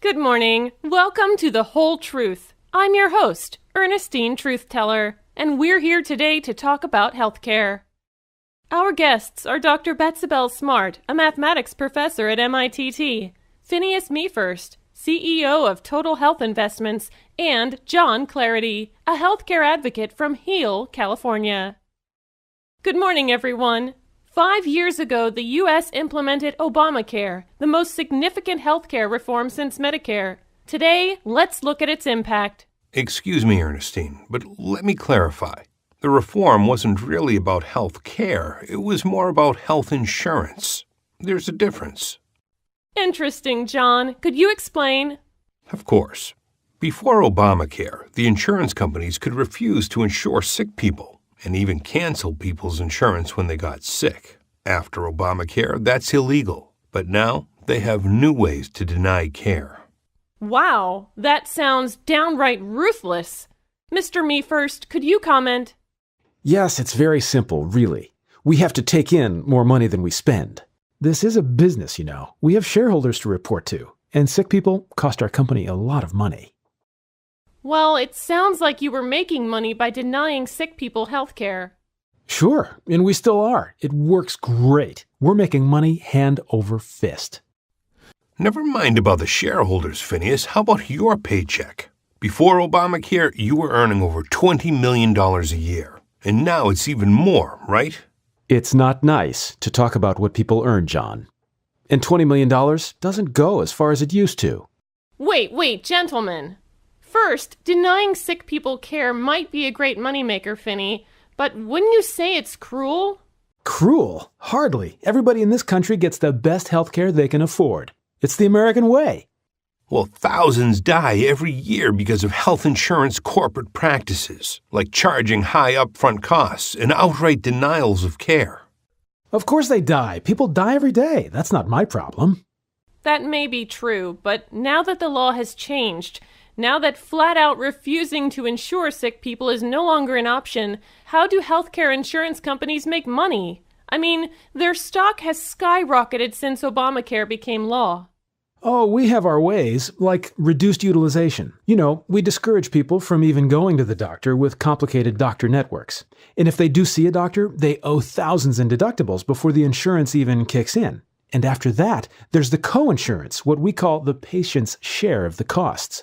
Good morning. Welcome to The Whole Truth. I'm your host, Ernestine Truth Teller, and we're here today to talk about healthcare. Our guests are Dr. Betsibel Smart, a mathematics professor at MITT, Phineas Mefirst, CEO of Total Health Investments, and John Clarity, a healthcare advocate from Heal, California. Good morning, everyone. 5 years ago, the U.S. implemented Obamacare, the most significant healthcare reform since Medicare. Today, let's look at its impact. Excuse me, Ernestine, but let me clarify. The reform wasn't really about health care. It was more about health insurance. There's a difference. Interesting, John. Could you explain? Of course. Before Obamacare, the insurance companies could refuse to insure sick people and even cancel people's insurance when they got sick. After Obamacare, that's illegal. But now, they have new ways to deny care. Wow, that sounds downright ruthless. Mr. Mefirst, could you comment? Yes, it's very simple, really. We have to take in more money than we spend. This is a business, you know. We have shareholders to report to, and sick people cost our company a lot of money. Well, it sounds like you were making money by denying sick people health care. Sure, and we still are. It works great. We're making money hand over fist. Never mind about the shareholders, Phineas. How about your paycheck? Before Obamacare, you were earning over $20 million a year. And now it's even more, right? It's not nice to talk about what people earn, John. And $20 million doesn't go as far as it used to. Wait, gentlemen. First, denying sick people care might be a great moneymaker, Finney, but wouldn't you say it's cruel? Cruel? Hardly. Everybody in this country gets the best health care they can afford. It's the American way. Well, thousands die every year because of health insurance corporate practices, like charging high upfront costs and outright denials of care. Of course they die. People die every day. That's not my problem. That may be true, but now that the law has changed, now that flat-out refusing to insure sick people is no longer an option, how do healthcare insurance companies make money? I mean, their stock has skyrocketed since Obamacare became law. Oh, we have our ways, like reduced utilization. You know, we discourage people from even going to the doctor with complicated doctor networks. And if they do see a doctor, they owe thousands in deductibles before the insurance even kicks in. And after that, there's the co-insurance, what we call the patient's share of the costs.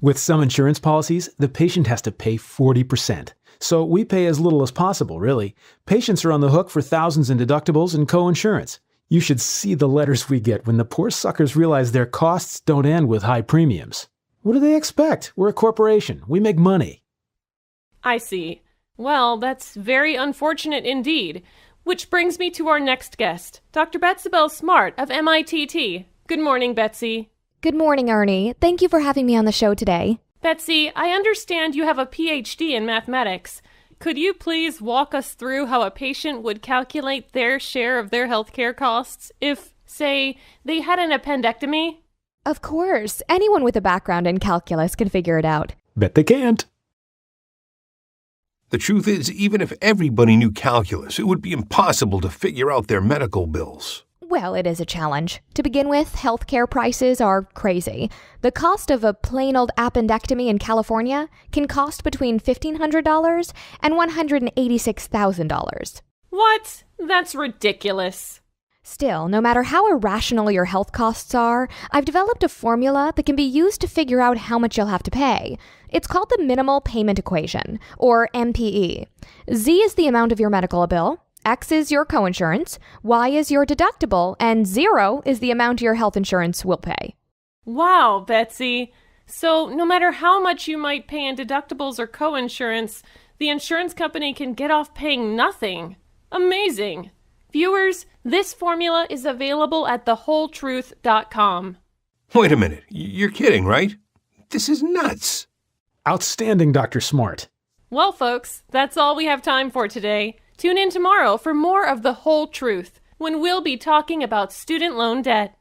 With some insurance policies, the patient has to pay 40%. So we pay as little as possible, really. Patients are on the hook for thousands in deductibles and co-insurance. You should see the letters we get when the poor suckers realize their costs don't end with high premiums. What do they expect? We're a corporation. We make money. I see. Well, that's very unfortunate indeed. Which brings me to our next guest, Dr. Betsibel Smart of MITT. Good morning, Betsy. Good morning, Ernie. Thank you for having me on the show today. Betsy, I understand you have a PhD in mathematics. Could you please walk us through how a patient would calculate their share of their healthcare costs if, say, they had an appendectomy? Of course. Anyone with a background in calculus can figure it out. Bet they can't. The truth is, even if everybody knew calculus, it would be impossible to figure out their medical bills. Well, it is a challenge. To begin with, healthcare prices are crazy. The cost of a plain old appendectomy in California can cost between $1,500 and $186,000. What? That's ridiculous. Still, no matter how irrational your health costs are, I've developed a formula that can be used to figure out how much you'll have to pay. It's called the Minimal Payment Equation, or MPE. Z is the amount of your medical bill, X is your coinsurance, Y is your deductible, and 0 is the amount your health insurance will pay. Wow, Betsy. So no matter how much you might pay in deductibles or coinsurance, the insurance company can get off paying nothing. Amazing. Viewers, this formula is available at thewholetruth.com. Wait a minute. You're kidding, right? This is nuts. Outstanding, Dr. Smart. Well, folks, that's all we have time for today. Tune in tomorrow for more of The Whole Truth, when we'll be talking about student loan debt.